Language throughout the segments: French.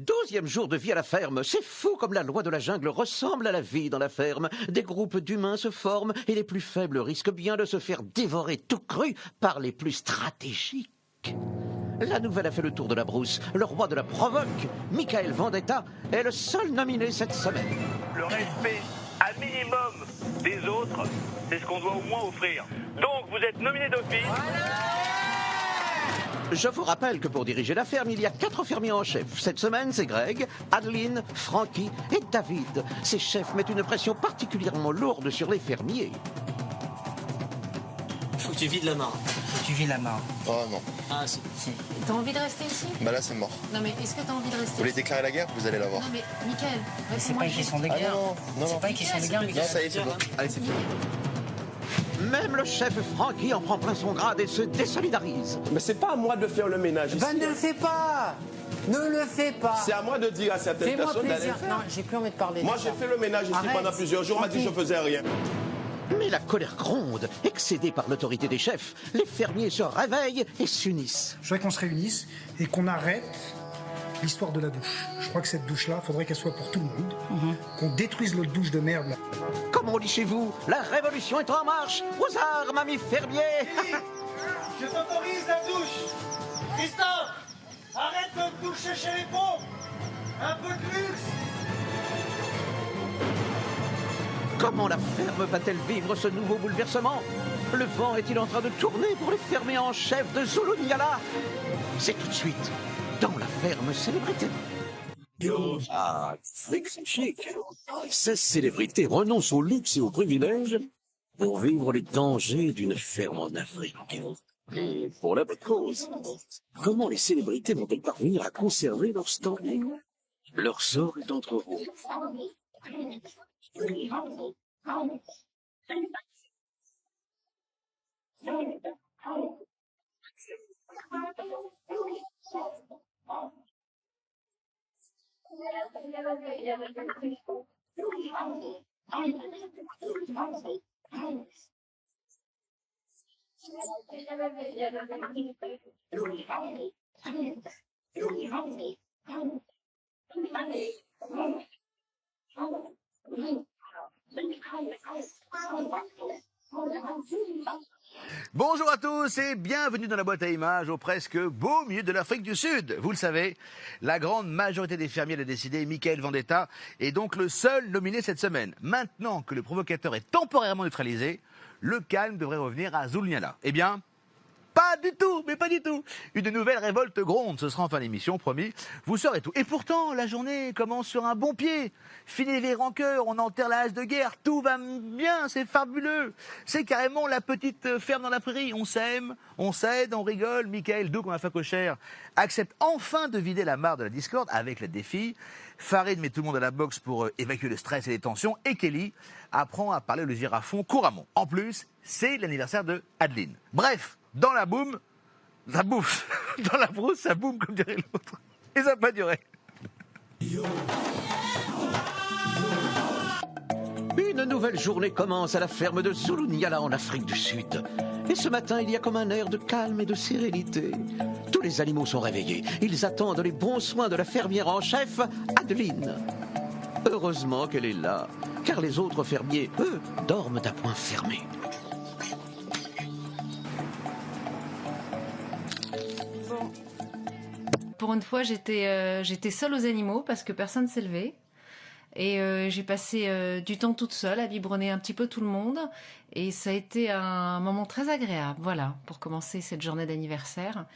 12e jour de vie à la ferme. C'est fou comme la loi de la jungle ressemble à la vie dans la ferme. Des groupes d'humains se forment et les plus faibles risquent bien de se faire dévorer tout cru par les plus stratégiques. La nouvelle a fait le tour de la brousse. Le roi de la provoque, Michael Vendetta, est le seul nominé cette semaine. Le respect à minimum des autres, c'est ce qu'on doit au moins offrir. Donc vous êtes nominé d'office. Je vous rappelle que pour diriger la ferme, il y a 4 fermiers en chef. Cette semaine, c'est Greg, Adeline, Frankie et David. Ces chefs mettent une pression particulièrement lourde sur les fermiers. Faut que tu vides la main. Faut que tu vides la main. Oh non. Ah si. T'as envie de rester ici? Bah là c'est mort. Non mais est-ce que t'as envie de rester Vous voulez ici? déclarer la guerre, vous allez la voir. Non mais Michael, C'est pas une question de guerre. non. C'est pas une question de guerre. Non, ça y est, c'est bon. Allez, c'est fini. Même le chef Frankie en prend plein son grade et se désolidarise. Mais c'est pas à moi de faire le ménage ici. Ben ne le fais pas. Ne le fais pas. C'est à moi de dire à certaines Fais-moi personnes d'aller plaisir. faire. Non, j'ai plus envie de parler. Moi de j'ai ça. fait le ménage ici Arrête. pendant plusieurs jours, on m'a dit que je faisais rien. Mais la colère gronde. Excédés par l'autorité des chefs, les fermiers se réveillent et s'unissent. Je voudrais qu'on se réunisse et qu'on arrête l'histoire de la douche. Je crois que cette douche-là, faudrait qu'elle soit pour tout le monde. Qu'on détruise l'autre douche de merde. Là. Comme on dit chez vous, la révolution est en marche. Aux armes, amis fermiers. Je t'autorise la douche. Christophe, arrête de te doucher chez les pauvres. Un peu de luxe. Comment la ferme va-t-elle vivre ce nouveau bouleversement? Le vent est-il en train de tourner pour les fermiers en chef de Zulu-Nyala? C'est tout de suite dans la ferme célébrité. Ah, c'est chic. Ces célébrités renoncent au luxe et aux privilèges pour vivre les dangers d'une ferme en Afrique. Et pour la bonne cause. Comment les célébrités vont-elles parvenir à conserver leur standing? Leur sort est entre vous. Bonjour à tous et bienvenue dans la boîte à images au presque beau milieu de l'Afrique du Sud. Vous le savez, la grande majorité des fermiers l'a décidé, Michael Vendetta est donc le seul nominé cette semaine. Maintenant que le provocateur est temporairement neutralisé, le calme devrait revenir à Zulu-Nyala. Eh bien, pas du tout, mais pas du tout. Une nouvelle révolte gronde, ce sera en fin d'émission, promis. Vous saurez tout. Et pourtant, la journée commence sur un bon pied. Fini les rancœurs, on enterre la hache de guerre, tout va bien, c'est fabuleux. C'est carrément la petite ferme dans la prairie. On s'aime, on s'aide, on rigole. Michael, doux comme un facochère, accepte enfin de vider la mare de la discorde avec le défi. Farid met tout le monde à la boxe pour évacuer le stress et les tensions. Et Kelly apprend à parler le girafon couramment. En plus, c'est l'anniversaire de Adeline. Bref. Dans la boum, ça bouffe. Dans la brousse, ça boum, comme dirait l'autre. Et ça n'a pas duré. Une nouvelle journée commence à la ferme de Zulu-Nyala en Afrique du Sud. Et ce matin, il y a comme un air de calme et de sérénité. Tous les animaux sont réveillés. Ils attendent les bons soins de la fermière en chef, Adeline. Heureusement qu'elle est là, car les autres fermiers, eux, dorment à point fermé. Pour une fois, j'étais seule aux animaux parce que personne ne s'est levé. Et j'ai passé du temps toute seule à biberonner un petit peu tout le monde. Et ça a été un moment très agréable, voilà, pour commencer cette journée d'anniversaire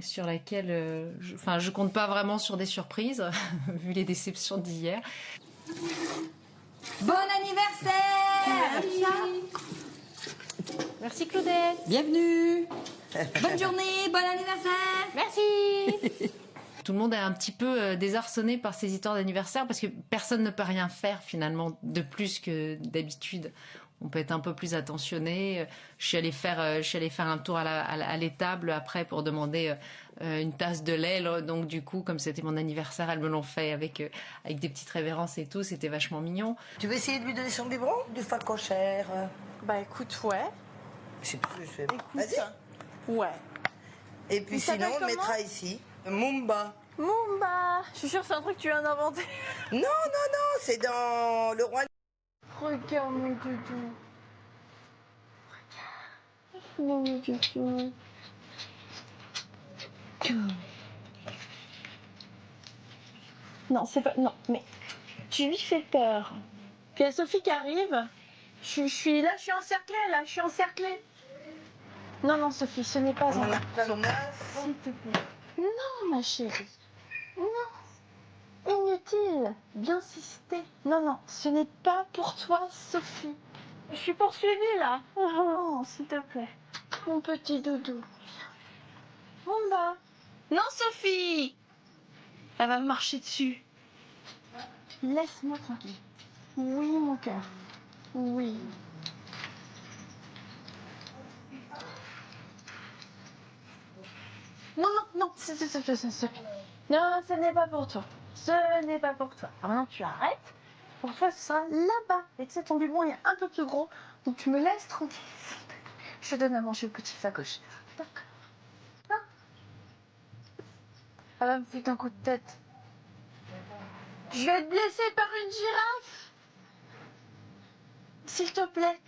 sur laquelle je compte pas vraiment sur des surprises, vu les déceptions d'hier. Bon anniversaire! Merci. Merci Claudette. Bienvenue! Bonne journée, bon anniversaire! Merci. Tout le monde est un petit peu désarçonné par ces histoires d'anniversaire parce que personne ne peut rien faire finalement de plus que d'habitude. On peut être un peu plus attentionné. Je suis allée faire un tour à l'étable après pour demander une tasse de lait. Donc du coup, comme c'était mon anniversaire, elles me l'ont fait avec des petites révérences et tout. C'était vachement mignon. Tu veux essayer de lui donner son biberon? Du facochère? Bah écoute, ouais. Je sais plus, je fais. Écoute, vas-y. Ouais. Et puis sinon, on le mettra ici. Mumba. Mumba, je suis sûre que c'est un truc que tu viens d'inventer. Non, non, non, c'est dans le roi. Regarde mon doudou. Regarde mon doudou. Non, c'est pas... Non, mais tu lui fais peur. Puis il y a Sophie qui arrive. Je suis là, je suis encerclée, là, je suis encerclée. Non, non, Sophie, ce n'est pas un... S'il te plaît. Non, ma chérie. Non. Inutile d'insister. Non, non, ce n'est pas pour toi, Sophie. Je suis poursuivie, là. Oh, s'il te plaît. Mon petit doudou. Bon, bah. Non, Sophie. Elle va me marcher dessus. Laisse-moi tranquille. Oui, mon cœur. Oui. Non, non, non, non, ce n'est pas pour toi. Ce n'est pas pour toi. Alors maintenant, tu arrêtes. Pour toi, ce sera là-bas. Et tu sais, ton biberon est un peu plus gros. Donc, tu me laisses tranquille. Je te donne à manger au petit facoche. D'accord. Ah. Elle va me foutre un coup de tête. Je vais être blessée par une girafe. S'il te plaît.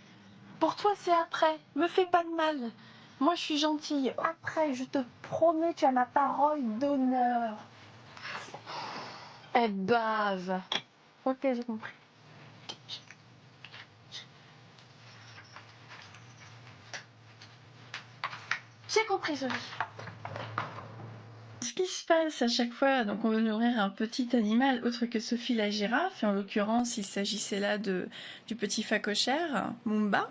Pour toi, c'est après. Me fais pas de mal. Moi, je suis gentille. Après, je te promets, tu as ma parole d'honneur. Elle bave. Ok, j'ai compris. J'ai compris, Sophie. Ce qui se passe à chaque fois, donc on veut nourrir un petit animal autre que Sophie la girafe, et en l'occurrence, il s'agissait là du petit phacochère, Mumba.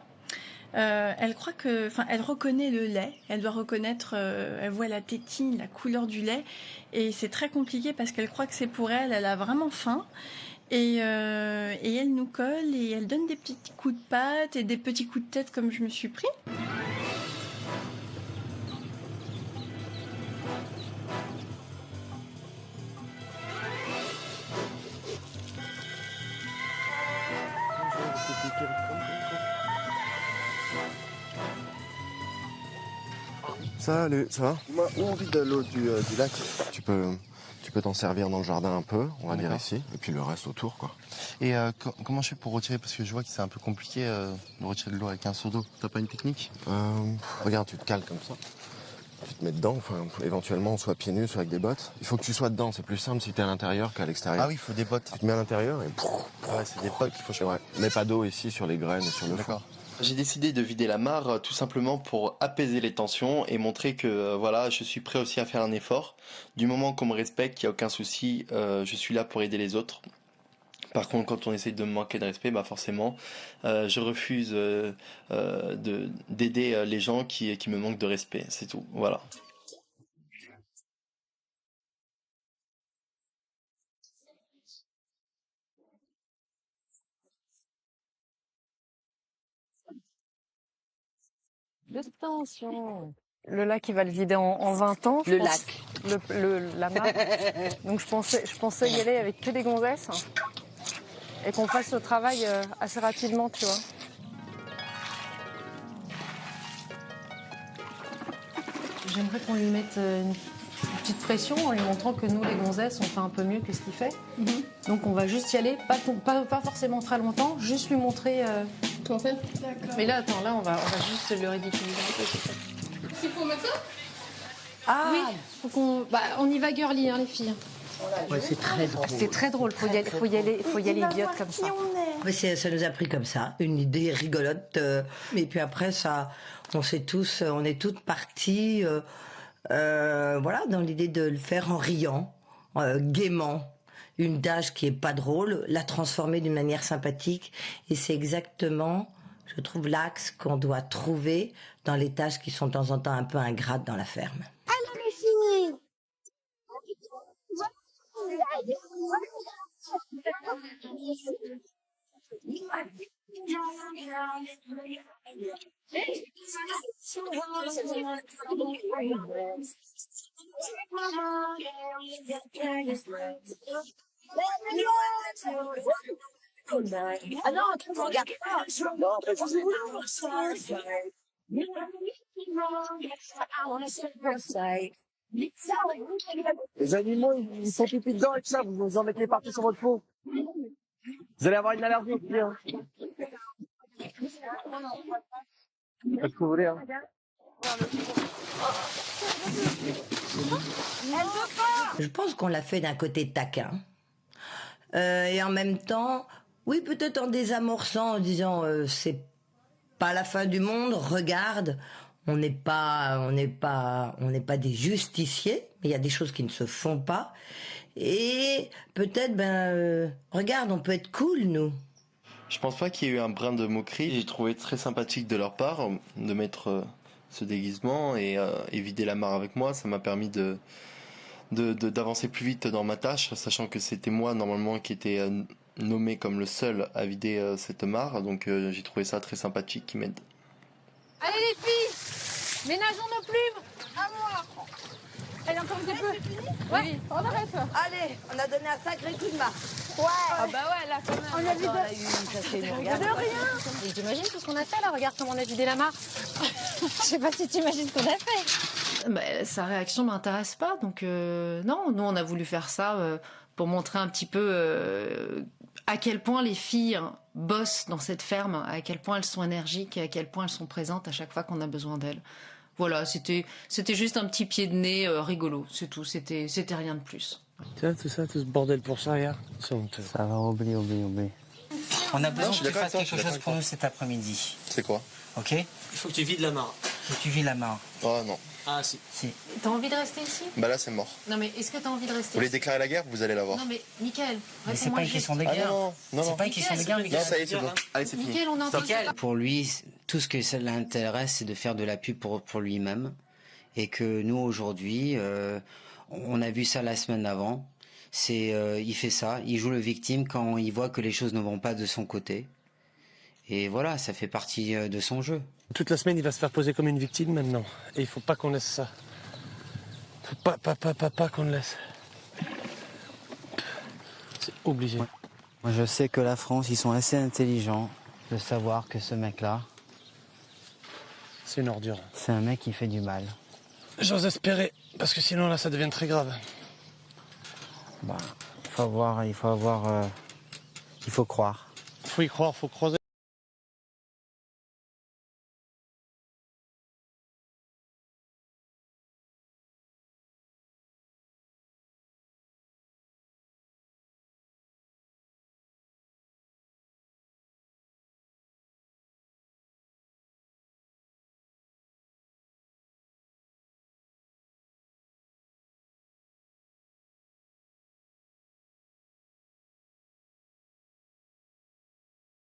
Elle croit que, enfin, elle reconnaît le lait. Elle doit reconnaître, elle voit la tétine, la couleur du lait, et c'est très compliqué parce qu'elle croit que c'est pour elle. Elle a vraiment faim, et elle nous colle et elle donne des petits coups de patte et des petits coups de tête comme je me suis pris. Salut, ça va? Moi, où on vide de l'eau du lac? Tu peux t'en servir dans le jardin un peu, on va dire ici, et puis le reste autour, quoi. Et comment je fais pour retirer? Parce que je vois que c'est un peu compliqué de retirer de l'eau avec un seau d'eau. T'as pas une technique? Regarde, tu te cales comme ça. Tu te mets dedans, enfin, éventuellement, soit pieds nus, soit avec des bottes. Il faut que tu sois dedans, c'est plus simple si t'es à l'intérieur qu'à l'extérieur. Ah oui, il faut des bottes. Tu te mets à l'intérieur et... Ouais, c'est des bottes qu'il faut... Ouais. Mets pas d'eau ici sur les graines et sur le fond. J'ai décidé de vider la mare tout simplement pour apaiser les tensions et montrer que voilà, je suis prêt aussi à faire un effort. Du moment qu'on me respecte, il n'y a aucun souci, je suis là pour aider les autres. Par contre, quand on essaie de me manquer de respect, bah forcément, je refuse d'aider les gens qui me manquent de respect. C'est tout, voilà. Attention. Le lac, il va le vider en 20 ans. Le lac. La mare. Donc je pensais y aller avec que des gonzesses et qu'on fasse le travail assez rapidement, tu vois. J'aimerais qu'on lui mette une petite pression en lui montrant que nous, les gonzesses, on fait un peu mieux que ce qu'il fait. Donc on va juste y aller, pas forcément très longtemps, juste lui montrer... Comment faire. D'accord. Mais là, attends, là, on va juste le ridiculiser un peu. Il faut mettre ça? Ah oui, faut qu'on... Bah, on y va girly, hein, les filles. Ouais, c'est très drôle. C'est très drôle, faut y aller idiote comme ça. Mais ça nous a pris comme ça, une idée rigolote. Et puis après, ça, on est toutes parties, voilà, dans l'idée de le faire en riant, gaiement. Une tâche qui est pas drôle, la transformer d'une manière sympathique. Et c'est exactement, je trouve, l'axe qu'on doit trouver dans les tâches qui sont de temps en temps un peu ingrates dans la ferme. Allô les filles. Ah non, tu me regardes pas. Les animaux, ils sont pipi dedans et tout ça, vous en mettez partout sur votre peau. Vous allez avoir une allergie au pied. Hein. Faites ce que vous voulez. Hein. Je pense qu'on l'a fait d'un côté taquin. Et en même temps, oui, peut-être en désamorçant, en disant c'est pas la fin du monde, regarde, on n'est pas des justiciers, mais il y a des choses qui ne se font pas. Et peut-être, regarde, on peut être cool, nous. Je pense pas qu'il y ait eu un brin de moquerie. J'ai trouvé très sympathique de leur part de mettre ce déguisement et vider la mare avec moi. Ça m'a permis d'avancer plus vite dans ma tâche, sachant que c'était moi normalement qui était nommé comme le seul à vider cette mare. Donc j'ai trouvé ça très sympathique qu'ils m'aident. Allez les filles, ménageons nos plumes. À moi. Allez, encore un petit peu. Ouais, on arrête. Allez, on a donné un sacré coup de main. Ouais. Ah bah ouais, là quand même. On a vu de rien. T'imagines tout ce qu'on a fait là? Regarde comment on a vidé la mare. Je sais pas si t'imagines ce qu'on a fait. Bah, sa réaction m'intéresse pas, donc non, nous on a voulu faire ça pour montrer un petit peu à quel point les filles bossent dans cette ferme, à quel point elles sont énergiques et à quel point elles sont présentes à chaque fois qu'on a besoin d'elles. Voilà, c'était juste un petit pied de nez rigolo, c'est tout, c'était rien de plus. Tu vois, tout ce bordel pour ça, regarde. Ça va, oublie. On a besoin que tu fasses quelque chose pour nous cet après-midi. C'est quoi? Ok? Il faut que tu vides la mare. Faut que tu vides la mare. Oh non. Ah si. T'as envie de rester ici? Bah là c'est mort. Non mais est-ce que t'as envie de rester Vous voulez ici? déclarer la guerre? Vous allez la voir. Non mais Mickaël, mais c'est pas une question de guerre. Non. C'est pas une question de guerre, Non, ça y est, c'est bon. Allez, c'est fini. Mickaël, on est en train de... Pour lui, tout ce que ça l'intéresse, c'est de faire de la pub pour lui-même. Et que nous, aujourd'hui, on a vu ça la semaine avant. Il fait ça, il joue le victime quand il voit que les choses ne vont pas de son côté. Et voilà, ça fait partie de son jeu. Toute la semaine, il va se faire poser comme une victime maintenant. Et il faut pas qu'on laisse ça. Faut pas qu'on le laisse. C'est obligé. Moi, je sais que la France, ils sont assez intelligents de savoir que ce mec-là... C'est une ordure. C'est un mec qui fait du mal. J'ose espérer, parce que sinon, là, ça devient très grave. Bah, il faut croire. Faut y croire, faut croiser.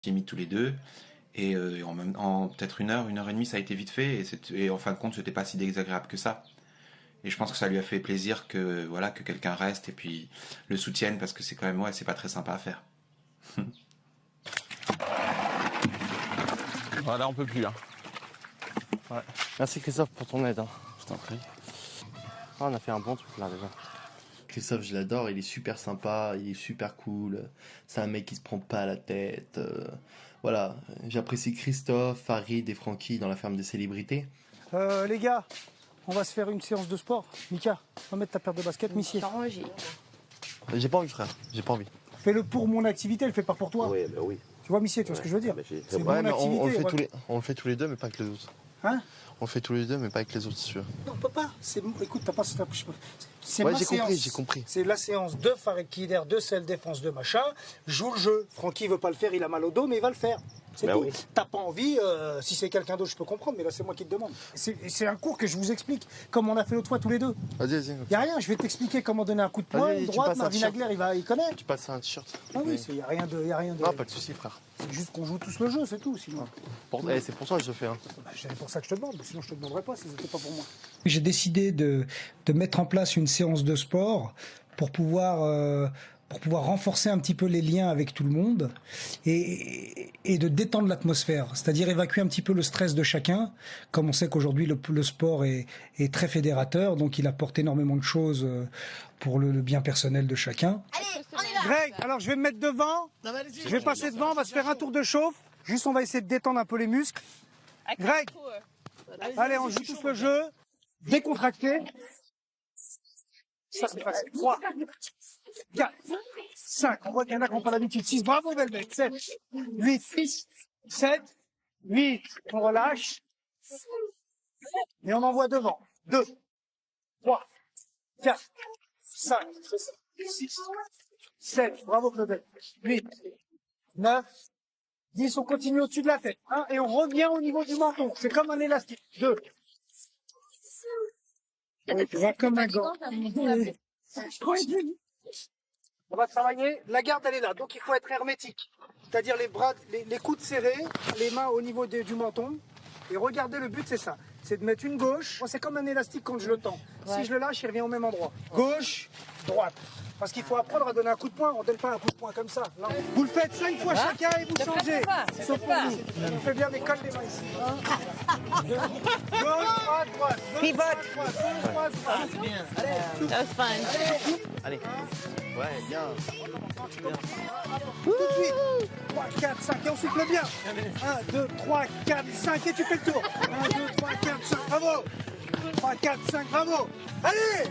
J'ai mis tous les deux et en peut-être une heure et demie ça a été vite fait et en fin de compte c'était pas si désagréable que ça et je pense que ça lui a fait plaisir que voilà que quelqu'un reste et puis le soutienne parce que c'est quand même c'est pas très sympa à faire. Voilà, on peut plus hein. Ouais. Merci Christophe pour ton aide. Hein. Je t'en prie. Ah, on a fait un bon truc là déjà. Christophe, je l'adore, il est super sympa, il est super cool, c'est un mec qui se prend pas à la tête. Voilà, j'apprécie Christophe, Farid et Francky dans la ferme des célébrités. Les gars, on va se faire une séance de sport. Mika, va mettre ta paire de baskets, Missier. J'ai pas envie frère, j'ai pas envie. Fais-le pour mon activité, le fais pas pour toi. Oui, bah oui. Tu vois, Missier, tu vois ce que je veux dire? C'est mon mais activité. on le fait tous les deux, mais pas avec les autres. Hein? On le fait tous les deux, mais pas avec les autres, c'est sûr. Non, on peut pas. Écoute, t'as pas... C'est ouais, ma séance. J'ai compris. C'est la séance de Farid Kider, de celle défense de machin. Joue le jeu. Francky veut pas le faire, il a mal au dos, mais il va le faire. C'est tout. Oui. T'as pas envie, si c'est quelqu'un d'autre, je peux comprendre, mais là, c'est moi qui te demande. C'est un cours que je vous explique, comme on a fait l'autre fois tous les deux. Vas-y. Y a rien, je vais t'expliquer comment donner un coup de poing, une droite, Marvin Hagler, il connaît. Tu passes un t-shirt. Ah oui, y a rien de... Non, pas de souci, frère. C'est juste qu'on joue tous le jeu, c'est tout, sinon. C'est pour ça que je le fais. Hein. C'est pour ça que je te demande, sinon je te demanderais pas si c'était pas pour moi. J'ai décidé de mettre en place une séance de sport pour pouvoir renforcer un petit peu les liens avec tout le monde et de détendre l'atmosphère, c'est-à-dire évacuer un petit peu le stress de chacun. Comme on sait qu'aujourd'hui le sport est très fédérateur, donc il apporte énormément de choses pour le bien personnel de chacun. Allez, on y va. Greg, alors je vais me mettre devant, je vais passer devant, on va se faire un tour de chauffe, juste on va essayer de détendre un peu les muscles. Greg, allez, on joue tous le jeu, décontracté. Ça, c'est facile. 3, 4, 5. On voit qu'il y en a qui n'ont pas l'habitude. 6. Bravo, Velvet. 7, 8, 7, 8. On relâche. Et on envoie devant. 2, 3, 4, 5, 6, 7. Bravo, Claudette. 8, 9, 10. On continue au-dessus de la tête. 1. Et on revient au niveau du menton. C'est comme un élastique. 2. Va comme un gant. On va travailler. La garde, elle est là. Donc, il faut être hermétique. C'est-à-dire les bras, les coudes serrés, les mains au niveau du menton. Et regardez, le but, c'est ça. C'est de mettre une gauche. C'est comme un élastique quand je le tends. Ouais. Si je le lâche, il revient au même endroit. Gauche, droite. Parce qu'il faut apprendre à donner un coup de poing. On ne donne pas un coup de poing comme ça. Non. Vous le faites 5 fois chacun et vous changez. Sauf pour nous. On fait bien des cols des mains ici. Gauche, droite, droite. Pivot. Gauche, droite, droite. C'est bien. Allez, that was fun. Allez. Ouais, bien. Tout de suite. 3, 4, 5. Et on souffle bien. 1, 2, 3, 4, 5. Et tu fais le tour. 1, 2, 3, 4, 5. Bravo. 3, 4, 5. Bravo. Allez.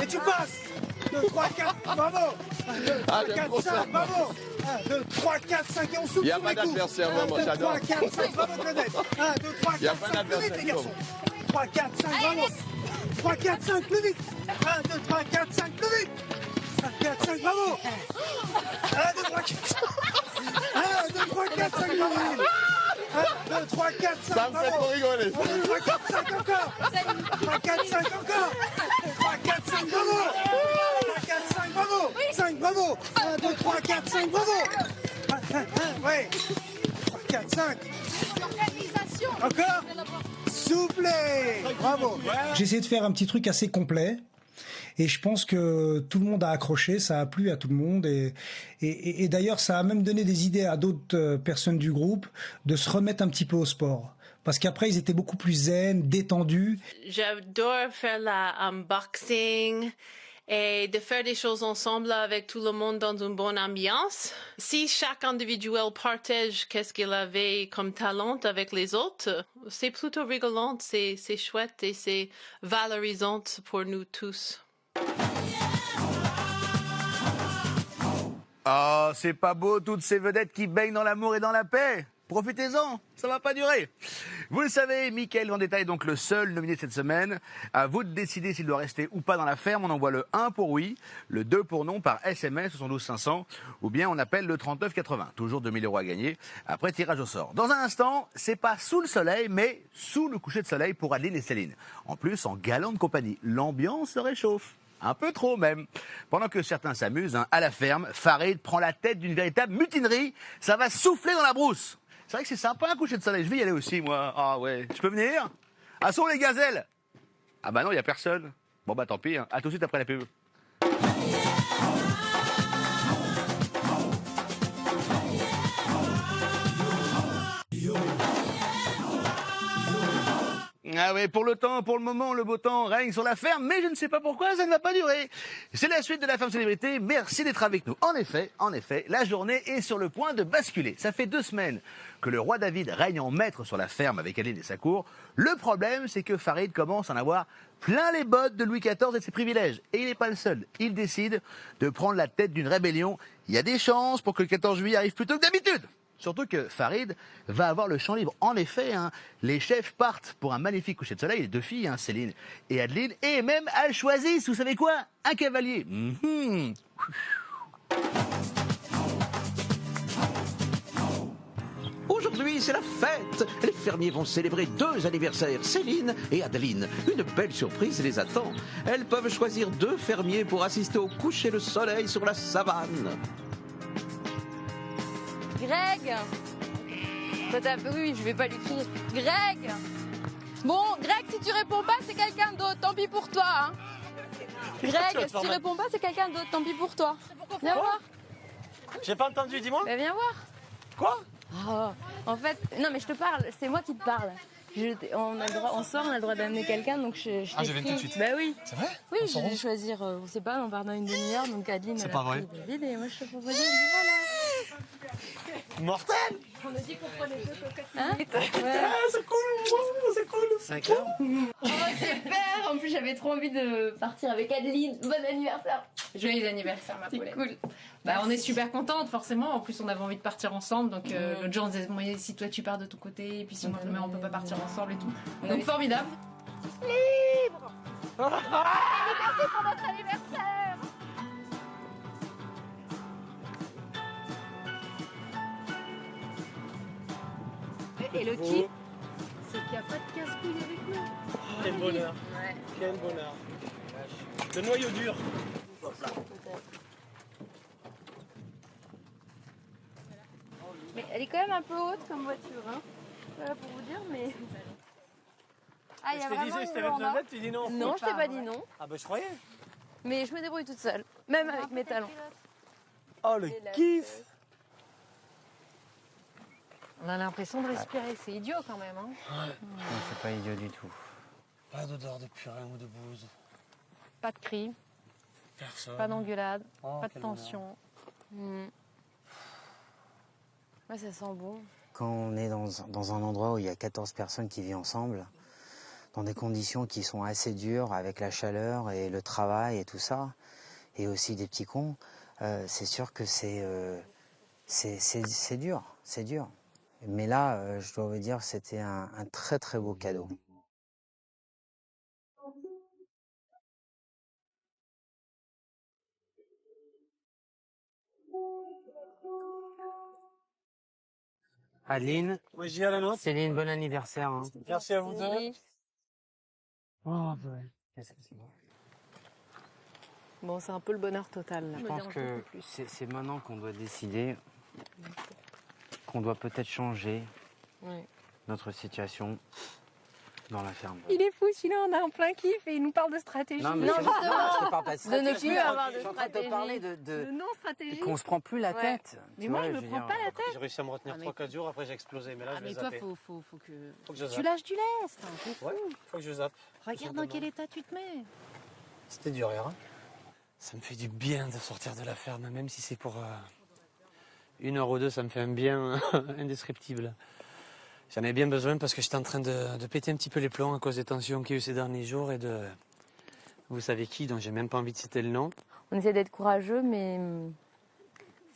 Et tu passes. 2, 3, 4. Bravo. 1, 2, 3, 4, 5. Bravo. 1, 2, 3, 4, 5. Et on souffle. Il n'y a pas d'adversaire, vraiment, j'adore. 1, 2, 3, 4, 5. Bravo, Claudette. 1, 2, 3, 4, 5. Il n'y a pas d'adversaire. Les garçons. 3, 4, 5. Bravo. 3, 4, 5. Plus vite. 1, 2, 3, 4, 5. Plus vite. 1, 4, 5, bravo. 1, 2, 3, 4, 5. 1, 2, 3, 4, 5, bravo. 1, 2, 3, 4, 5, ça me fait trop rigoler. 1, 2, 3, 4, 5, encore. 3, 4, 5, encore. 3, 4, 5, bravo. 3, 4, 5, bravo. 5, bravo. 1, 2, 3, 4, 5, bravo. Ouais. 3, 4, 5. Encore. Soufflez. Bravo. J'ai essayé de faire un petit truc assez complet. Et je pense que tout le monde a accroché, ça a plu à tout le monde. Et d'ailleurs, ça a même donné des idées à d'autres personnes du groupe de se remettre un petit peu au sport. Parce qu'après, ils étaient beaucoup plus zen, détendus. J'adore faire la unboxing et de faire des choses ensemble avec tout le monde dans une bonne ambiance. Si chaque individuel partage qu'est-ce qu'il avait comme talent avec les autres, c'est plutôt rigolant, c'est chouette et c'est valorisant pour nous tous. Oh, c'est pas beau, toutes ces vedettes qui baignent dans l'amour et dans la paix. Profitez-en, ça va pas durer. Vous le savez, Michael Vendetta est donc le seul nominé cette semaine. À vous de décider s'il doit rester ou pas dans la ferme. On envoie le 1 pour oui, le 2 pour non par SMS 72 500 ou bien on appelle le 39 80. Toujours 2 000 € à gagner après tirage au sort. Dans un instant, c'est pas sous le soleil mais sous le coucher de soleil pour Adeline et Céline. En plus, en galante compagnie, l'ambiance se réchauffe. Un peu trop même. Pendant que certains s'amusent, à la ferme, Farid prend la tête d'une véritable mutinerie. Ça va souffler dans la brousse. C'est vrai que c'est sympa un coucher de soleil. Je vais y aller aussi, moi. Ah ouais. Je peux venir? Ah, sont les gazelles? Ah bah non, il n'y a personne. Bon bah tant pis. À tout de suite après la pub. Ah ouais, pour le moment, le beau temps règne sur la ferme, mais je ne sais pas pourquoi, ça ne va pas durer. C'est la suite de la Ferme Célébrité, merci d'être avec nous. En effet, la journée est sur le point de basculer. Ça fait 2 semaines que le roi David règne en maître sur la ferme avec Adeline et sa cour. Le problème, c'est que Farid commence à en avoir plein les bottes de Louis XIV et de ses privilèges. Et il n'est pas le seul. Il décide de prendre la tête d'une rébellion. Il y a des chances pour que le 14 juillet arrive plus tôt que d'habitude. Surtout que Farid va avoir le champ libre. En effet, les chefs partent pour un magnifique coucher de soleil. Les 2 filles, Céline et Adeline. Et même elles choisissent, vous savez quoi? Un cavalier. Aujourd'hui, c'est la fête. Les fermiers vont célébrer 2 anniversaires, Céline et Adeline. Une belle surprise les attend. Elles peuvent choisir 2 fermiers pour assister au coucher de soleil sur la savane. Greg! Oui, je vais pas lui crier. Greg! Bon, Greg, si tu réponds pas, c'est quelqu'un d'autre. Tant pis pour toi. Hein. Greg, si tu réponds pas, c'est quelqu'un d'autre. Tant pis pour toi. Viens voir. J'ai pas entendu, dis-moi. Bah, viens voir. Quoi? Oh, en fait, non, mais je te parle. C'est moi qui te parle. On sort, on a le droit d'amener quelqu'un, donc je viens tout de suite. Bah oui. C'est vrai? Oui, je vais choisir, on sait pas, on part dans une demi-heure, donc Adeline, c'est elle pas a vrai. pris David et moi je te propose, voilà. Mortel. On a dit qu'on prenait 2 cocottes. Hein C'est cool, c'est cool. 5 heures. Oh, super. En plus, j'avais trop envie de partir avec Adeline. Bon anniversaire. Joyeux anniversaire, ma poulette. C'est cool. Bah, on est super contente, forcément. En plus, on avait envie de partir ensemble. Donc, l'autre jour, on disait, moi, si toi tu pars de ton côté, et puis si moi, on peut pas partir ensemble et tout. Donc, formidable. Libre. Merci pour notre anniversaire. Et le kiff, c'est qu'il n'y a pas de casse-couille avec nous. Quel bonheur. Ouais. Quel bonheur. Le noyau dur. Mais elle est quand même un peu haute comme voiture, hein. Voilà pour vous dire, mais. Ah, il y a Je te vraiment disais, si une t'avais lande, besoin hein. d'aide, tu dis non. Non, je t'ai pas dit non. Ah bah je croyais. Mais je me débrouille toute seule, même avec mes talons. Oh le kiff. On a l'impression de respirer, c'est idiot quand même. Hein. Non, c'est pas idiot du tout. Pas d'odeur de purin ou de bouse. Pas de cris, Personne. pas d'engueulade, Oh, pas de quel tension. Ouais, ça sent bon. Quand on est dans un endroit où il y a 14 personnes qui vivent ensemble, dans des conditions qui sont assez dures, avec la chaleur et le travail et tout ça, et aussi des petits cons, c'est sûr que c'est dur, c'est dur. Mais là, je dois vous dire, c'était un très très beau cadeau. Adeline, Oui, j'y ai à la nôtre. Céline, bon anniversaire. Hein. Merci à vous deux. Oh, ouais. Qu'est-ce que c'est bon. Bon, c'est un peu le bonheur total. Là. Je pense que c'est maintenant qu'on doit décider, qu'on doit peut-être changer Ouais. notre situation dans la ferme. Il est fou, celui-là, on a un plein kiff et il nous parle de stratégie. Non, mais je te parle pas de stratégie. De ne plus avoir de Je suis en train de te stratégie. parler De non-stratégie. qu'on se prend plus la Ouais. tête. Mais Tu moi, vois, je me veux prends dire, pas la tête. J'ai réussi à me retenir Ah, mais- 3-4 jours, après j'ai explosé. Mais là, Ah, je mais vais toi, zapper. faut que Faut que je tu zappe. lâches du lest. Hein, t'es fou. Ouais, faut que je zappe. Regarde dans quel état tu te mets. C'était dur hier. Hein. Ça me fait du bien de sortir de la ferme, même si c'est pour 1 heure ou 2, ça me fait un bien indescriptible. J'en ai bien besoin parce que j'étais en train de péter un petit peu les plombs à cause des tensions qu'il y a eu ces derniers jours et de... Vous savez qui, dont j'ai même pas envie de citer le nom. On essaie d'être courageux, mais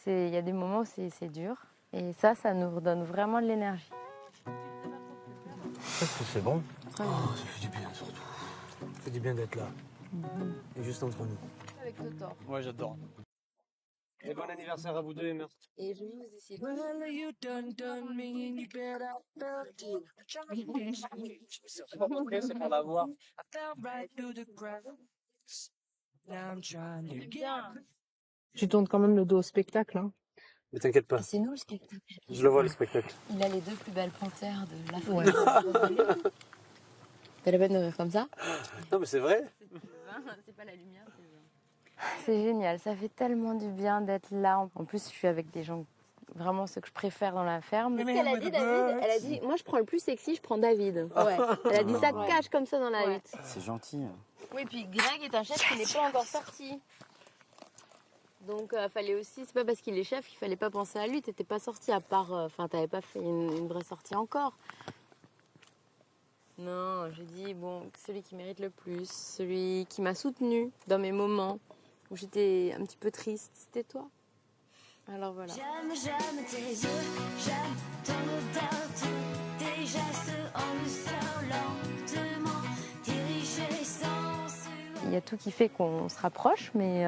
il y a des moments où c'est dur. Et ça nous redonne vraiment de l'énergie. C'est bon. Oh, ça fait du bien surtout. Ça fait du bien d'être là. Et juste entre nous. Avec Totor. Ouais, j'adore. Et bon anniversaire à vous deux et merci. Et je vais vous essayer. C'est pour la voir. Tu tournes quand même le dos au spectacle. Hein. Mais t'inquiète pas. C'est nous le spectacle. Je le vois, le spectacle. Il a les 2 plus belles panthères de l'Afrique. T'as la peine de rire comme ça? Non, mais c'est vrai. C'est pas la lumière, c'est le vin. C'est génial, ça fait tellement du bien d'être là. En plus, je suis avec des gens, vraiment ceux que je préfère dans la ferme. C'est ce qu'elle a dit, David. Elle a dit, moi je prends le plus sexy, je prends David. Ouais. Elle a dit ça cache comme ça dans la hutte. C'est gentil. Oui, puis Greg est un chef qui n'est pas encore sorti. Donc fallait aussi, c'est pas parce qu'il est chef qu'il fallait pas penser à lui. T'étais pas sorti à part, enfin t'avais pas fait une vraie sortie encore. Non, je dis bon, celui qui mérite le plus, celui qui m'a soutenue dans mes moments où j'étais un petit peu triste, c'était toi. Alors voilà. J'aime tes yeux, j'aime ton odeur, tes gestes en douceur lentement dirigés sans. Il y a tout qui fait qu'on se rapproche, mais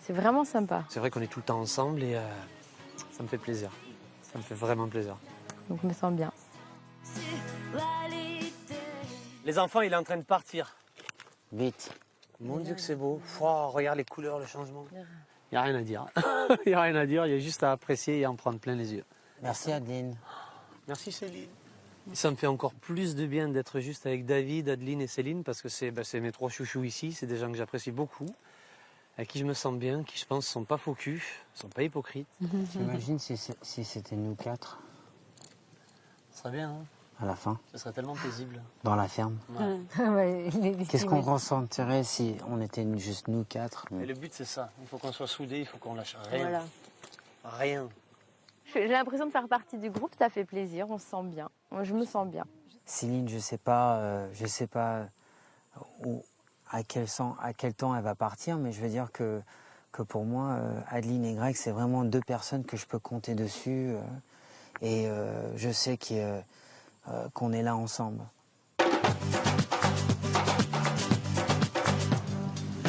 c'est vraiment sympa. C'est vrai qu'on est tout le temps ensemble et ça me fait plaisir. Ça me fait vraiment plaisir. Donc je me sens bien. Les enfants, il est en train de partir. Vite. Mon Dieu que c'est beau. Wow, regarde les couleurs, le changement. Il n'y a rien à dire. Il n'y a rien à dire, il y a juste à apprécier et à en prendre plein les yeux. Merci Adeline. Merci Céline. Ça me fait encore plus de bien d'être juste avec David, Adeline et Céline parce que c'est mes 3 chouchous ici. C'est des gens que j'apprécie beaucoup, avec qui je me sens bien, qui je pense ne sont pas faux culs, ne sont pas hypocrites. T'imagines si c'était nous 4 Ce serait bien, hein? à la fin, Ce serait tellement paisible. dans la ferme. Ouais. Qu'est-ce qu'on ressentirait si on était juste nous 4? Et le but c'est ça, il faut qu'on soit soudés, il faut qu'on lâche rien. Voilà. Rien. J'ai l'impression de faire partie du groupe, ça fait plaisir, on se sent bien. Je me sens bien. Céline, je sais pas à quel temps elle va partir, mais je veux dire que pour moi, Adeline et Greg, c'est vraiment 2 personnes que je peux compter dessus. Et je sais qu'on est là ensemble.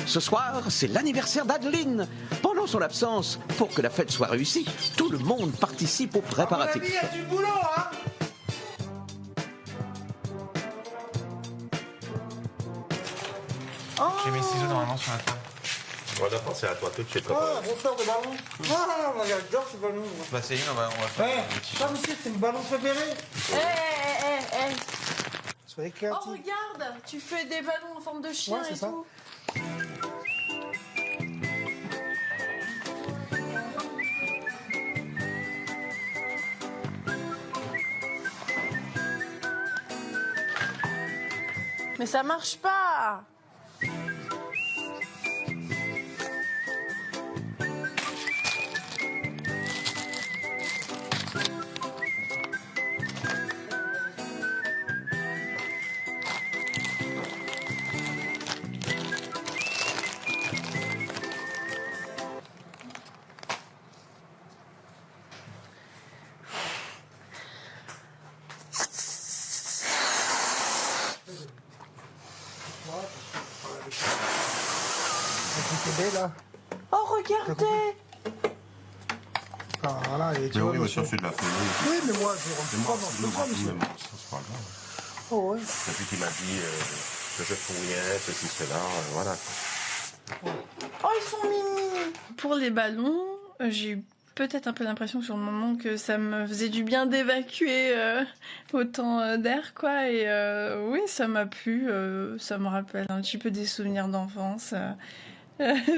Ce soir, c'est l'anniversaire d'Adeline. Pendant son absence, pour que la fête soit réussie, tout le monde participe aux préparatifs. Il y a du boulot, hein. J'ai mes ciseaux normalement sur la table. On va penser à toi tout de suite. Ah, gonfleur de ballon. Ah, moi j'adore ce ballon. Bah Céline, on va faire Ouais, ça monsieur, c'est mon ballon préféré. Soyez créatifs. Oh, regarde, tu fais des ballons en forme de chien Ouais, c'est et ça. tout. Mais ça marche pas. Là. Oh, regardez. Ah, voilà, et tu Mais vois, oui, mais monsieur. ça, c'est de la connerie. Oui, mais moi, je rentre pas dans ce cas, monsieur. C'est pas grave. Oh, ouais. Depuis qu'il m'a dit que je fouillais, ceci, cela, voilà. Oh, ils sont mimi. Pour les ballons, j'ai eu peut-être un peu l'impression sur le moment que ça me faisait du bien d'évacuer autant d'air, quoi. Et oui, ça m'a plu. Ça me rappelle un petit peu des souvenirs d'enfance.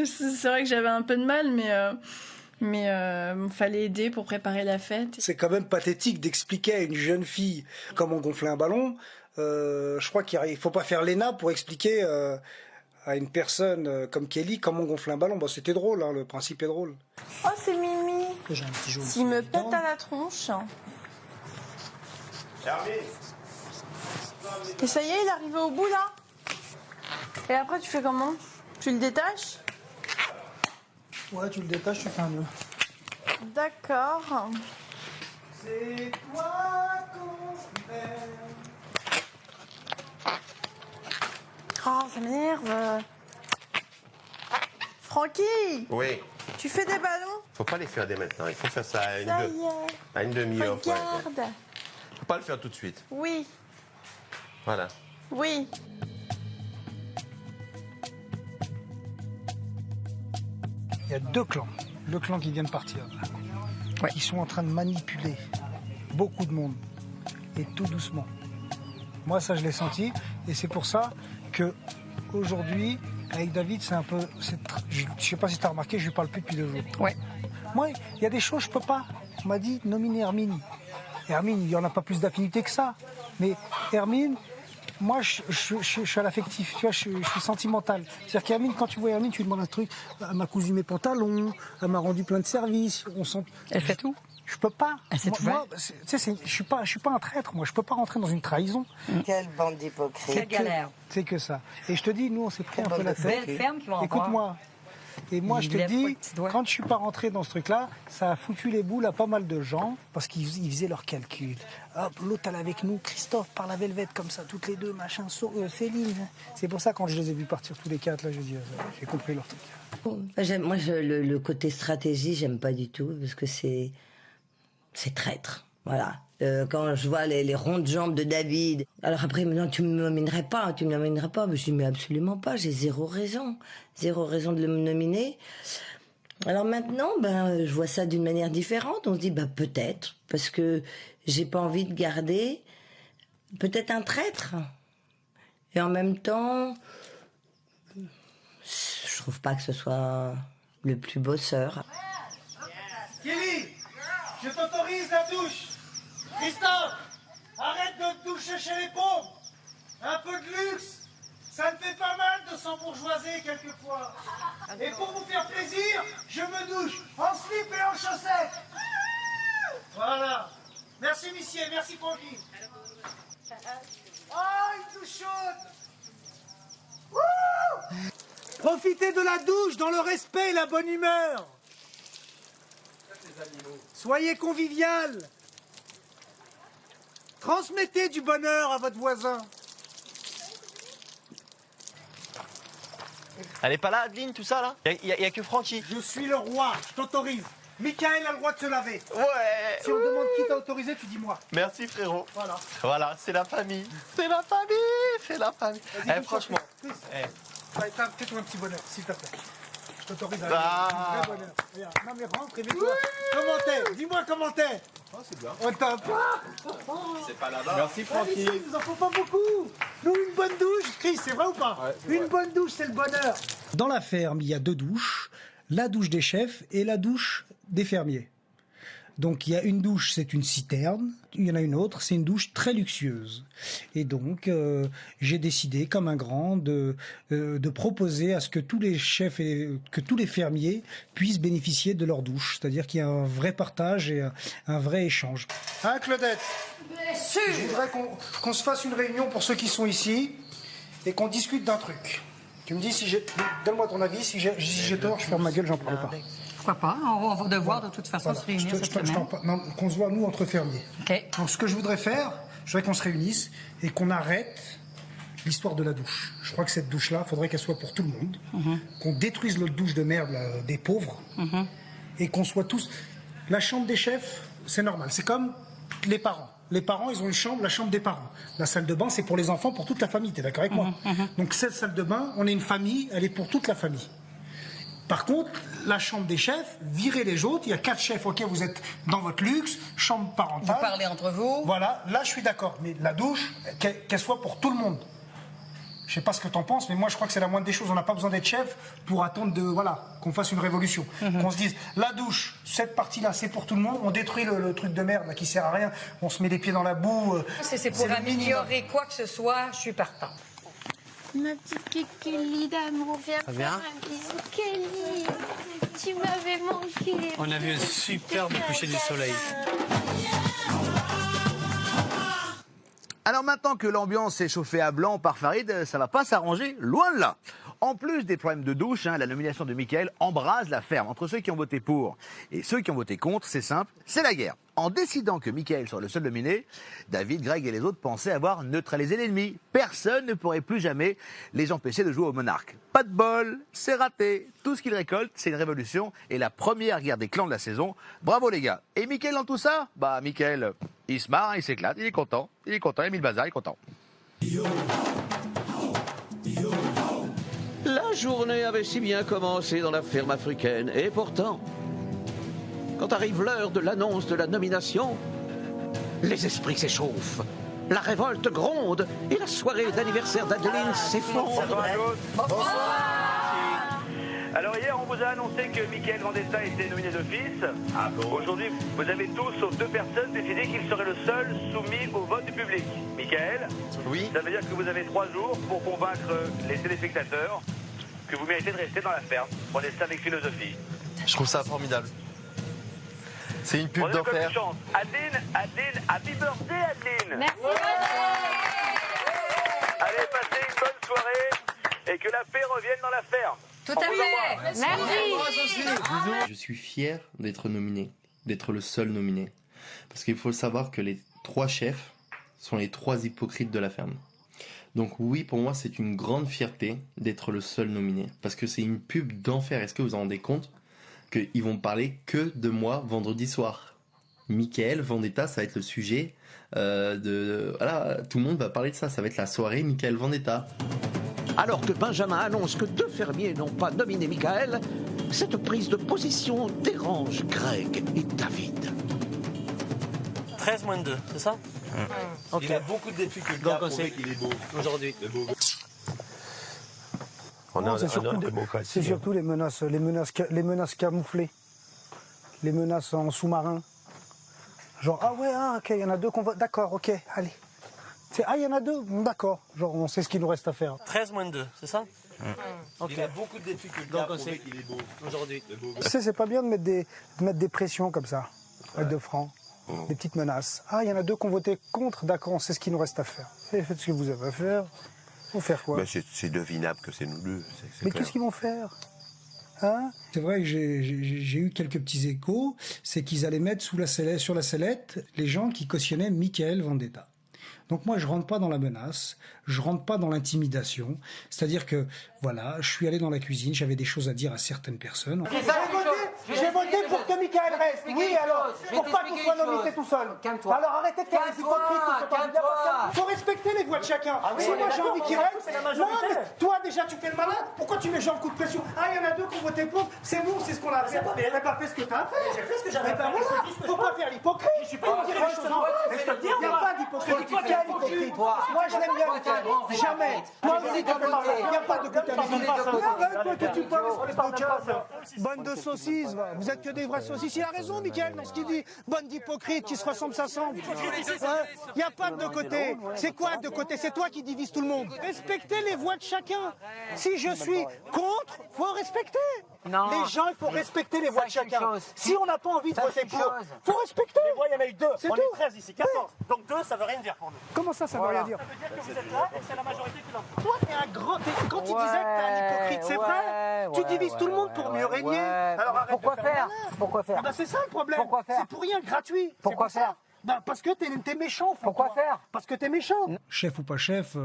C'est vrai que j'avais un peu de mal, mais fallait aider pour préparer la fête. C'est quand même pathétique d'expliquer à une jeune fille comment gonfler un ballon. Je crois qu'il ne faut pas faire l'ENA pour expliquer à une personne comme Kelly comment gonfler un ballon. Bon, c'était drôle, hein, le principe est drôle. Oh, c'est Mimi. J'ai un petit jaune. S'il me pète à la tronche. Et ça y est, il est arrivé au bout là. Et après, tu fais comment? Tu le détaches? Ouais, tu le détaches, tu fais un nœud. D'accord. C'est toi qu'on fait. Oh, ça m'énerve. Francky, Oui. tu fais des ballons? Faut pas les faire dès maintenant. Il faut faire ça à Ça y est. à une demi-heure. ouais. Regarde. Faut pas le faire tout de suite. Oui, Voilà. oui. Il y a 2 clans. Le clan qui vient de partir. Ouais. Ils sont en train de manipuler beaucoup de monde. Et tout doucement. Moi, ça, je l'ai senti. Et c'est pour ça que aujourd'hui, avec David, c'est un peu... Je sais pas si tu as remarqué, je lui parle plus depuis 2 jours. Ouais. Moi, il y a des choses, je peux pas. On m'a dit, nominer Hermine. Hermine, il n'y en a pas plus d'affinité que ça. Mais Hermine... Moi, je suis à l'affectif, tu vois, je suis sentimental. C'est-à-dire qu'Hermine, quand tu vois Hermine, tu lui demandes un truc. Elle m'a cousu mes pantalons, elle m'a rendu plein de services. Elle fait tout. Je peux pas. Elle sait tout faire. Tu sais, je suis pas un traître, moi. Je peux pas rentrer dans une trahison. Quelle bande d'hypocrites. Quelle galère. C'est que ça. Et je te dis, nous, on s'est pris un peu la tête. Belle ferme qui va en Écoute-moi. Et moi, je te dis, quand je suis pas rentré dans ce truc-là, ça a foutu les boules à pas mal de gens parce qu'ils faisaient leurs calculs. Hop, l'autre, elle est avec nous, Christophe par la Velvet, comme ça, toutes les deux, machin, Céline. C'est pour ça, quand je les ai vus partir tous les 4, là, j'ai compris leur truc. Moi, le côté stratégie, j'aime pas du tout parce que c'est traître. Voilà. Quand je vois les ronds de jambes de David, alors après, non, tu me nominerais pas. Mais je dis, mais absolument pas, j'ai zéro raison de le nominer. Alors maintenant, je vois ça d'une manière différente. On se dit, peut-être, parce que j'ai pas envie de garder peut-être un traître. Et en même temps, je trouve pas que ce soit le plus bosseur. Kelly, je t'autorise la douche. Christophe, arrête de te doucher chez les pauvres. Un peu de luxe, ça me fait pas mal de s'embourgeoiser quelquefois. Et pour vous faire plaisir, je me douche en slip et en chaussettes. Voilà. Merci, Missier, merci, Francky. Oh, une douche chaude. Wouh! Profitez de la douche dans le respect et la bonne humeur. Soyez convivial. Transmettez du bonheur à votre voisin. Elle est pas là, Adeline, tout ça, là? Il y a que Francky. Je suis le roi, je t'autorise. Michael a le droit de se laver. Ouais. Si on te demande qui t'a autorisé, tu dis moi. Merci, frérot. Voilà. Voilà, c'est la famille. C'est la famille, c'est la famille. Vas-y, Franchement. Fais-toi un petit bonheur, s'il te plaît. Je t'autorise à Ah. un vrai bonheur. Regarde. Non mais rentre, réveille-toi. Comment t'es? Dis-moi comment t'es. Oh, c'est bien. On t'a pas. C'est pas là-bas. Merci, Francky. Ici, nous en faut pas beaucoup. Nous, une bonne douche, Chris, c'est vrai ou pas? Ouais, une bonne douche, c'est le bonheur. Dans la ferme, il y a 2 douches. La douche des chefs et la douche des fermiers. Donc il y a une douche, c'est une citerne, il y en a une autre, c'est une douche très luxueuse. Et donc j'ai décidé, comme un grand, de proposer à ce que tous les chefs et que tous les fermiers puissent bénéficier de leur douche. C'est-à-dire qu'il y a un vrai partage et un vrai échange. Hein, Claudette? Bien sûr. Je voudrais qu'on se fasse une réunion pour ceux qui sont ici et qu'on discute d'un truc. Tu me dis si j'ai... Donne-moi ton avis, si j'ai tort, je ferme ma gueule, j'en parle pas. Pourquoi pas? On va devoir de toute façon se réunir cette semaine. Non, qu'on se voit, nous, entre fermiers. OK. Donc, ce que je voudrais faire, je voudrais qu'on se réunisse et qu'on arrête l'histoire de la douche. Je crois que cette douche-là, il faudrait qu'elle soit pour tout le monde. Qu'on détruise l'autre douche de merde là, des pauvres. Et qu'on soit tous... La chambre des chefs, c'est normal. C'est comme les parents. Les parents, ils ont une chambre, la chambre des parents. La salle de bain, c'est pour les enfants, pour toute la famille. T'es d'accord avec moi? Donc, cette salle de bain, on est une famille, elle est pour toute la famille. Par contre, la chambre des chefs, virez les autres. Il y a 4 chefs, ok, vous êtes dans votre luxe, chambre parentale. Vous parlez entre vous. Voilà, là je suis d'accord. Mais la douche, qu'elle soit pour tout le monde. Je sais pas ce que t'en penses, mais moi je crois que c'est la moindre des choses. On n'a pas besoin d'être chef pour attendre qu'on fasse une révolution. Qu'on se dise, la douche, cette partie-là, c'est pour tout le monde. On détruit le truc de merde là, qui sert à rien. On se met les pieds dans la boue. C'est pour améliorer quoi que ce soit, je suis partant. Ma petite Kelly d'amour, viens Ça faire vient un bisou, Kelly. Tu m'avais manqué. On a vu un superbe coucher du soleil. Alors maintenant que l'ambiance est chauffée à blanc par Farid, ça va pas s'arranger, loin de là. En plus des problèmes de douche, la nomination de Michael embrase la ferme. Entre ceux qui ont voté pour et ceux qui ont voté contre, c'est simple, c'est la guerre. En décidant que Michael soit le seul nominé, David, Greg et les autres pensaient avoir neutralisé l'ennemi. Personne ne pourrait plus jamais les empêcher de jouer au monarque. Pas de bol, c'est raté. Tout ce qu'ils récoltent, c'est une révolution et la première guerre des clans de la saison. Bravo les gars. Et Michael dans tout ça? Bah Michael, il se marre, il s'éclate, il est content, il a mis le bazar, il est content. La journée avait si bien commencé dans la ferme africaine, et pourtant, quand arrive l'heure de l'annonce de la nomination, les esprits s'échauffent, la révolte gronde, et la soirée d'anniversaire d'Adeline s'effondre. Alors hier, on vous a annoncé que Michael Vendetta était nominé d'office. Ah bon? Aujourd'hui, vous avez tous, sauf 2 personnes, décidé qu'il serait le seul soumis au vote du public. Michael, oui. Ça veut dire que vous avez 3 jours pour convaincre les téléspectateurs que vous méritez de rester dans la ferme. Prenez ça avec philosophie. Je trouve ça formidable. C'est une pub Prenez-le comme d'enfer. une chance. Adeline, happy birthday Adeline. Merci. Allez, passez une bonne soirée et que la paix revienne dans la ferme. Tout à fait. Merci. Je suis fier d'être nominé, d'être le seul nominé. Parce qu'il faut savoir que les 3 chefs sont les 3 hypocrites de la ferme. Donc oui, pour moi, c'est une grande fierté d'être le seul nominé. Parce que c'est une pub d'enfer. Est-ce que vous vous rendez compte qu'ils vont parler que de moi vendredi soir? Michael Vendetta, ça va être le sujet voilà, tout le monde va parler de ça. Ça va être la soirée Michael Vendetta. Alors que Benjamin annonce que 2 fermiers n'ont pas nominé Michael, cette prise de position dérange Greg et David. 13 moins 2, c'est ça? Okay. Il a beaucoup de difficultés donc à prouver qu'il est beau. Aujourd'hui. C'est surtout les menaces camouflées, les menaces en sous-marin. Genre, ah ouais, ok, il y en a 2 qu'on va... D'accord, ok, allez. Ah, il y en a 2, d'accord. Genre, on sait ce qu'il nous reste à faire. 13 moins 2, c'est ça? Il a beaucoup de difficultés à prouver qu'il est beau. Aujourd'hui. Tu sais, c'est pas bien de mettre des pressions comme ça, avec de francs. Des petites menaces. Ah, il y en a 2 qui ont voté contre, d'accord, c'est ce qu'il nous reste à faire. Et faites ce que vous avez à faire. Faut faire quoi? Ben, c'est devinable que c'est nous deux. Mais qu'est-ce qu'ils vont faire? Hein? C'est vrai que j'ai eu quelques petits échos, c'est qu'ils allaient mettre sur la sellette les gens qui cautionnaient Michael Vendetta. Donc moi, je rentre pas dans la menace, je rentre pas dans l'intimidation. C'est-à-dire que, voilà, je suis allé dans la cuisine, j'avais des choses à dire à certaines personnes. J'ai voté pour que Michael reste. Oui, alors, pour pas qu'on soit nommé tout seul. Alors arrêtez de faire les hypocrites. Il faut respecter les voix de chacun. Si moi j'ai envie qu'il reste, non, mais toi déjà tu fais le malin. Pourquoi tu mets gens le coup de pression? Ah, il y en a 2 qui ont voté pour. C'est nous, c'est ce qu'on a fait. Mais t'as pas fait ce que t'as fait. J'ai fait ce que j'avais fait. Faut pas faire l'hypocrite. Je suis pas dire les choses. Il n'y a pas d'hypocrite. Moi je l'aime bien. Jamais. Moi aussi, il n'y a pas de bonne de saucisses. Vous êtes que des vrais saucisses. Il a raison, Michael, dans ce qu'il dit. Bande d'hypocrites qui se ressemblent, ça semble. Il n'y a pas de deux côtés. C'est quoi de côté? C'est toi qui divises tout le monde. Respectez les voix de chacun. Si je suis contre, il faut respecter. Non. Les gens, il faut respecter les voix de chacun. Si on n'a pas envie de voter pour, il faut respecter. Les voix, il y en a eu 2. C'est on tout. est 13 ici, 14. Donc 2, ça veut rien dire pour nous. Comment ça veut rien dire? Ça veut dire que vous êtes là et c'est la majorité qui l'emporte. Toi, t'es un grand. Quand tu disais que t'es un hypocrite, c'est vrai. Tu divises tout le monde pour mieux régner. Alors arrête. Pourquoi faire? Pourquoi faire? Ah bah c'est ça le problème. Pourquoi faire? C'est pour rien, gratuit. Pourquoi faire? Bah parce que t'es méchant. Pourquoi faire? Parce que t'es méchant. Chef ou pas chef,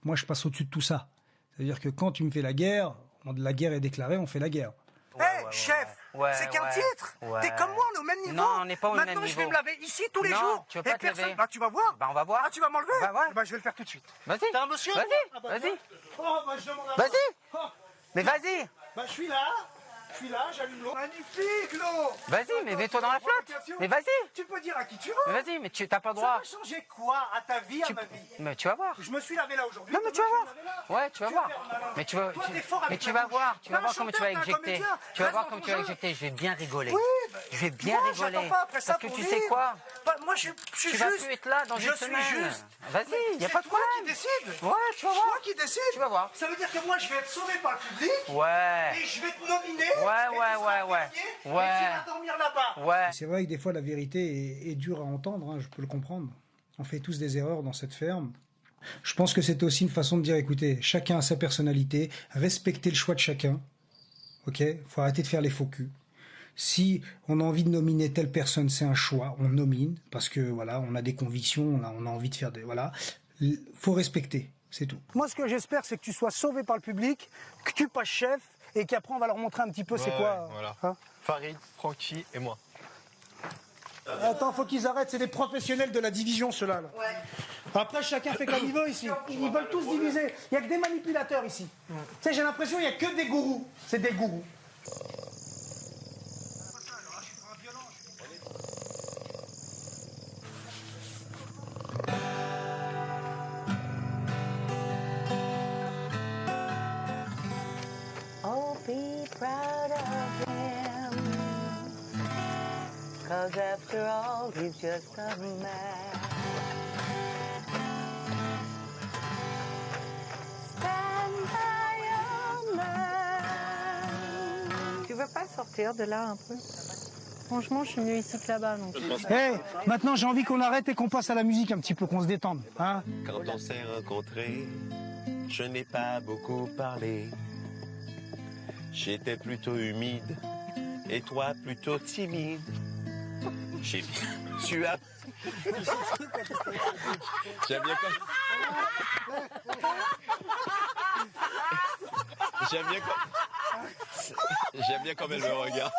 moi je passe au-dessus de tout ça. C'est-à-dire que quand tu me fais la guerre est déclarée, on fait la guerre. Chef, c'est qu'un titre. T'es comme moi, on est au même niveau. Non, on n'est pas au même niveau. Maintenant, je vais me laver ici tous les jours. Tu vas pas te lever. Bah, tu vas voir. Bah, on va voir. Ah, tu vas m'enlever. Bah, ouais. Bah, je vais le faire tout de suite. Vas-y. T'es un monsieur? Vas-y. Oh, bah, je demande à Vas-y. Mais vas-y. Bah, je suis là, j'allume l'eau. Magnifique, l'eau. Vas-y, mais mets-toi dans la flotte. Mais vas-y. Tu peux dire à qui tu veux. Mais vas-y, mais tu t'as pas le droit. Ça va changer quoi à ta vie, à ma vie? Mais tu vas voir. Je me suis lavé là aujourd'hui. Non, mais tu vas voir. Ouais, tu vas voir. Mais tu vas voir. Tu vas voir comment tu vas éjecter. Tu vas voir comment tu vas éjecter. Je vais bien rigoler. Je vais bien rigoler. Parce que tu sais quoi? Moi, je suis juste. Tu vas plus être là dans une semaine. Vas-y, y a pas de problème. C'est toi qui décide. Ouais, tu vas voir. C'est toi qui décide. Tu vas voir. Ça veut dire que moi, je vais être sauvé par le public. Ouais. Et je vais te nominer. Ouais. Et tu vas dormir là-bas. Ouais. C'est vrai que des fois la vérité est dure à entendre, hein, je peux le comprendre. On fait tous des erreurs dans cette ferme. Je pense que c'est aussi une façon de dire, écoutez, chacun a sa personnalité, respectez le choix de chacun. Ok, faut arrêter de faire les faux culs. Si on a envie de nominer telle personne, c'est un choix, on nomine parce que voilà, on a des convictions, on a envie de faire des voilà. Faut respecter, c'est tout. Moi, ce que j'espère, c'est que tu sois sauvé par le public, que tu passes chef et qu'après on va leur montrer un petit peu c'est quoi. Voilà. Hein. Farid, Francky et moi. Attends, faut qu'ils arrêtent, c'est des professionnels de la division, ceux-là. Là. Ouais. Après, chacun fait comme il veut ici. Ils veulent tous diviser. Il n'y a que des manipulateurs ici. Tu sais, j'ai l'impression qu'il n'y a que des gourous. C'est des gourous. Oh, be proud of him, 'cause after all, he's just a man. Stand by your man. Tu veux pas sortir de là un peu? Franchement, je suis mieux ici que là-bas. Donc... Hey, maintenant, j'ai envie qu'on arrête et qu'on passe à la musique un petit peu, qu'on se détende. Hein? Quand on s'est rencontrés, je n'ai pas beaucoup parlé. J'étais plutôt humide et toi plutôt timide. J'ai bien... Tu as... J'aime bien comme... J'aime bien comme elle me regarde.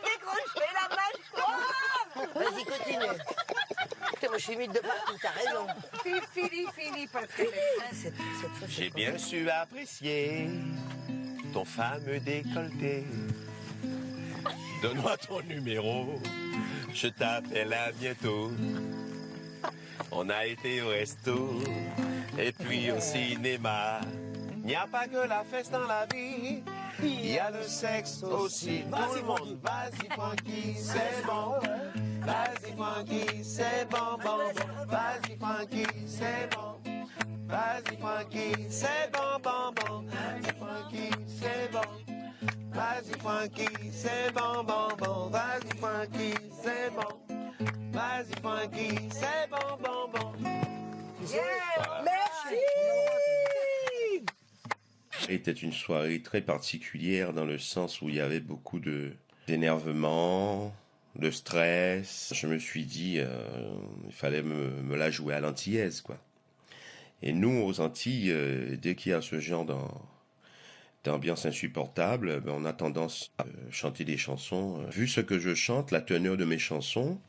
Décrocher la mâchoire. Vas-y, continue. Putain, moi je suis humide de partout, t'as raison. Fini, Patrick. J'ai bien su apprécier ton fameux décolleté. Donne-moi ton numéro, je t'appelle à bientôt. On a été au resto et puis au cinéma. Il n'y a pas que la fête dans la vie, il y a le sexe aussi. Tout le monde, vas-y Francky, c'est bon. Vas-y Francky, c'est bon, bon. Vas-y Francky, c'est bon. Vas-y Francky, c'est bon, bon, bon. Vas-y Francky, c'est bon. Vas-y Francky, c'est bon, bon, bon. Vas-y Francky, c'est bon. Vas-y, Frankie, c'est bon, bon, bon. Merci. C'était une soirée très particulière dans le sens où il y avait beaucoup d'énervement, de stress. Je me suis dit, il fallait me la jouer à l'antillaise, quoi. Et nous, aux Antilles, dès qu'il y a ce genre d'ambiance insupportable, on a tendance à chanter des chansons. Vu ce que je chante, la teneur de mes chansons,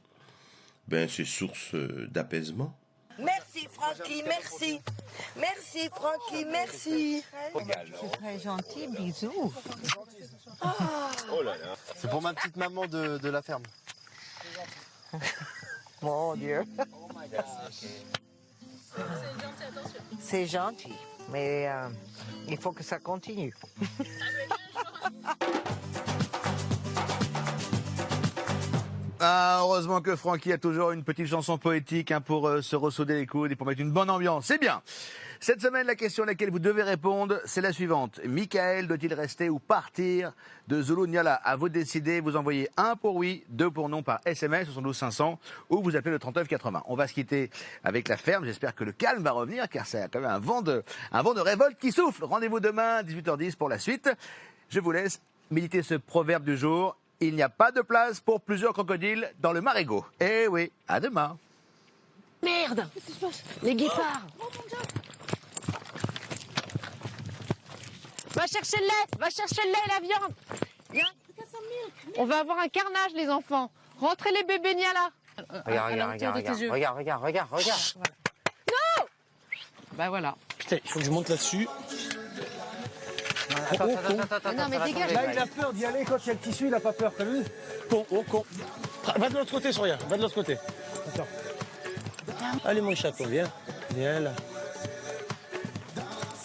c'est source d'apaisement. Merci Francky, merci. Merci Francky, merci. C'est très gentil, bisous. Oh là là. C'est pour ma petite maman de la ferme. Mon Dieu. C'est gentil, mais il faut que ça continue. Ah, heureusement que Francky a toujours une petite chanson poétique pour se ressauder les coudes et pour mettre une bonne ambiance. C'est bien. Cette semaine, la question à laquelle vous devez répondre, c'est la suivante. Michael doit-il rester ou partir de Zulu Nyala? À vous de décider. Vous envoyez 1 pour oui, 2 pour non par SMS, 72 500, ou vous appelez le 39 80. On va se quitter avec la ferme. J'espère que le calme va revenir, car c'est quand même un vent de révolte qui souffle. Rendez-vous demain, 18h10 pour la suite. Je vous laisse méditer ce proverbe du jour. Il n'y a pas de place pour plusieurs crocodiles dans le Marigot. Eh oui, à demain. Merde! Qu'est-ce qui se passe? Les guépards! Va chercher le lait! Va chercher le lait et la viande! On va avoir un carnage, les enfants. Rentrez les bébés Nyala. Regarde. Non! Bah voilà. Putain, il faut que je monte là-dessus. Attends. Non, mais dégage. Là, il a peur d'y aller quand il y a le tissu, il a pas peur, t'as vu? Con. Va de l'autre côté, Soria. Va de l'autre côté. Attends. Allez, mon chaton, viens. Viens là.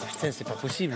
Putain, c'est pas possible.